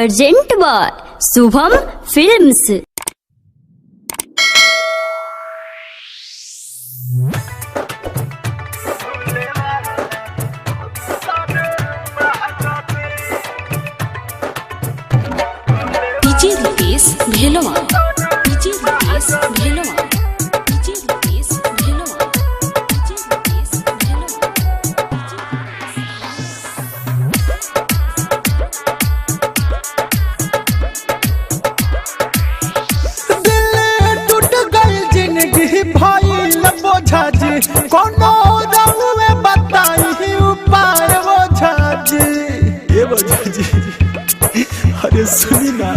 Present by Shubham films. DJ Rupesh Bhelwa, DJ Rupesh Bhelwa, DJ Rupesh Bhelwa, DJ Rupesh Bhelwa. दिल टूट गई जिंदगी भइल बोझा जी, कोनो राह में बताई उपाय बोझा जी। ये बोझा जी अरे सुनी ना,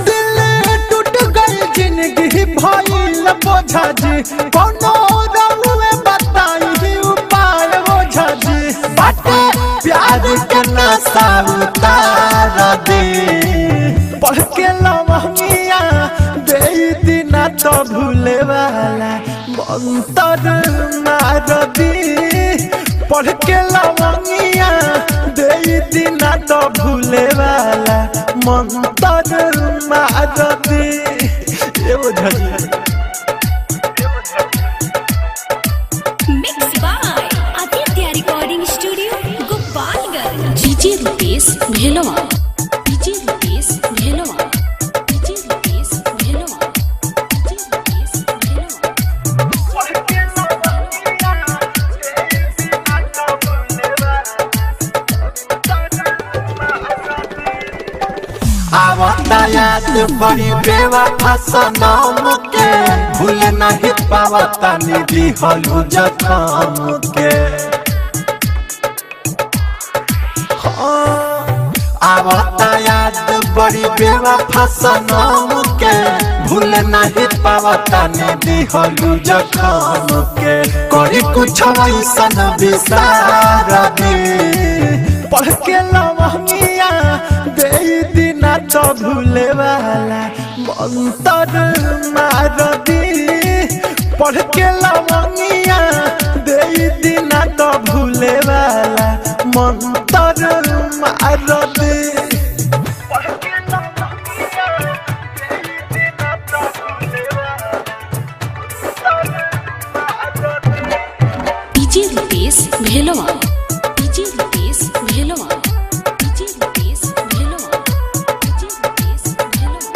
दिल टूट गई जिंदगी भइल बोझा जी, कोनो राह में बताई उपाय बोझा जी। बाटे प्यार के नशा उतार दे, पढ़ के लमहिया दे दिना तो भूले वाला मंतर मार दी। पढ़ के लमहिया दे दिना तो भूले वाला मंतर मार दी। ये बोझा जी mix by Aditya recording studio Gopalganj. DJ Rupesh Bhelwa, DJ Rupesh Bhelwa, DJ Rupesh Bhelwa, DJ Rupesh Bhelwa. आवता याद बड़ी बेवफा सनम के, भूल नहीं पावता निधि हलू जखम के। आवता याद बड़ी बेवफा सनम के, भूल नहीं पावता निधि हलू जखम के। करी कुछ ऐसन विसार दे, पढ़ के लमहिया दे दिना तो भूले वाला मंतर मार दी। पढ़ के लमहिया दे दिना तो भूले वाला मंतर मार दी। DJ Rupesh Bhelwa, DJ Rupesh Bhelwa, DJ Rupesh Bhelwa, DJ Rupesh Bhelwa.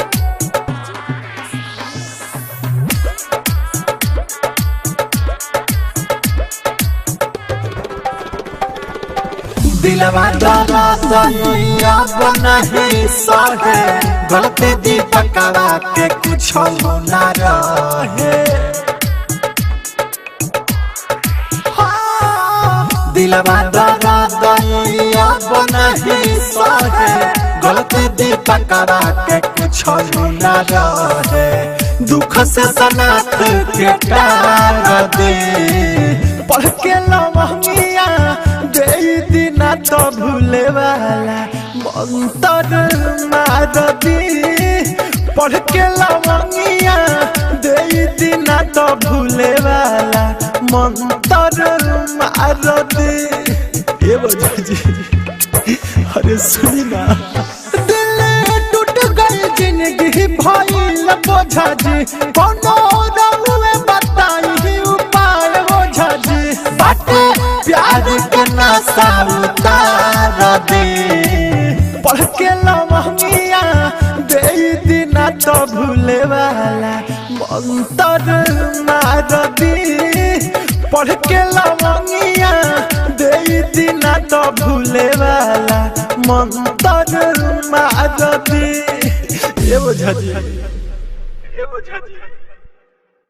दिलवा डरा सनिया बनही सहे, गलती दीपकवा के कुछ ना रहे। दिलवा डरा सनिया बनही सहे, गलती दीपकवा के कुछ ना रहे। दुख से सनात के टार दे, पढ़ के लमहिया दे दिना तो भूले वाला मंतर मार दी। पढ़ के लमहिया दे दिना तो भूले वाला मंतर मार दी। ये बोझा जी अरे सुनी ना, दिल टूट गई जिंदगी भइल बोझा जी, कोनो राह में बताई उपाय बोझा जी। बाटे प्यार के नशा उतार दे, पढ़ के लमहिया दे दिना तो भूले वाला मंतर मार दी। पढ़ के लमहिया दे दिना तो भूले वाला मंतर मार दी। ये बोझा जी, ये बोझा जी।